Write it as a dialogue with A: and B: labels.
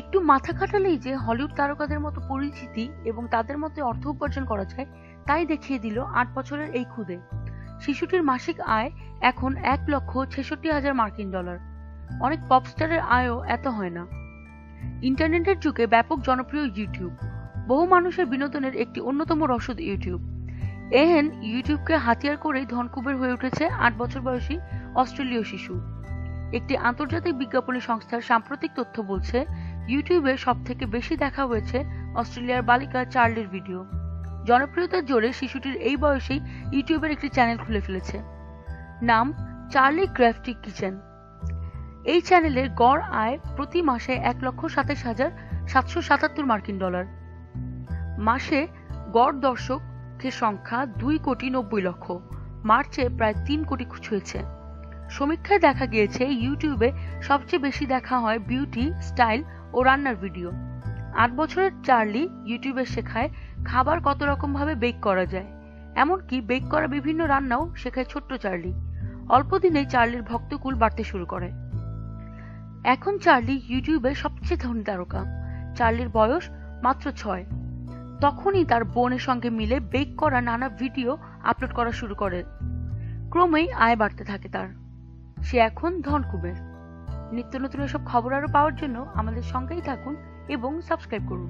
A: একটু মাথা খাটালেই যে হলিউড তারকাদের মতো পরিচিতি এবং তাদের মতো অর্থ উপার্জন করা যায় তাই দেখিয়ে দিল ৮ বছরের এই খুদে। শিশুটির মাসিক আয় এখন $১,৬৬,০০০ অনেক পপস্টারের আয়ও এত হয় না। ইন্টারনেটের যুগে ব্যাপক জনপ্রিয় ইউটিউব, বহু মানুষের বিনোদনের একটি অন্যতম রসদ ইউটিউব। এহেন ইউটিউবকে হাতিয়ার করেই ধনকুবের হয়ে উঠেছে ৮ বছর বয়সী অস্ট্রেলীয় শিশু। একটি আন্তর্জাতিক বিজ্ঞাপনী সংস্থার সাম্প্রতিক তথ্য বলছে, ইউটিউবে সবথেকে বেশি দেখা হয়েছে অস্ট্রেলিয়ার বালিকা চার্লির ভিডিও। জনপ্রিয়তার জোরে শিশুটির এই বয়সেই ইউটিউবের একটি চ্যানেল খুলে ফেলেছে, নাম চার্লি ক্রাফটি কিচেন। এই চ্যানেলের গড় আয় প্রতি মাসে $১,৭০,৭৭৭ মাসে গড় দর্শকের সংখ্যা 2,90,00,000, মার্চে প্রায় 3 কোটি ছুঁয়েছে। সমীক্ষায় দেখা গিয়েছে ইউটিউবে সবচেয়ে বেশি দেখা হয় বিউটি, স্টাইল ও রান্নার ভিডিও। ৮ বছরের চার্লি ইউটিউবে শেখায় খাবার কত রকম ভাবে বেক করা যায়, এমনকি বেক করা বিভিন্ন রান্নাও শেখায় ছোট্ট চার্লি। অল্প দিনেই চার্লির ভক্তকুল বাড়তে শুরু করে। এখন চার্লি ইউটিউবে সবচেয়ে ধনী তারকা। চার্লির বয়স মাত্র 6। তখনই তার বোনের সঙ্গে মিলে বেক করা নানা ভিডিও আপলোড করা শুরু করে। ক্রমেই আয় বাড়তে থাকে তার। সে এখন ধনকুবের। নিত্য নতুন এসব খবর আরো পাওয়ার জন্য আমাদের সঙ্গেই থাকুন এবং সাবস্ক্রাইব করুন।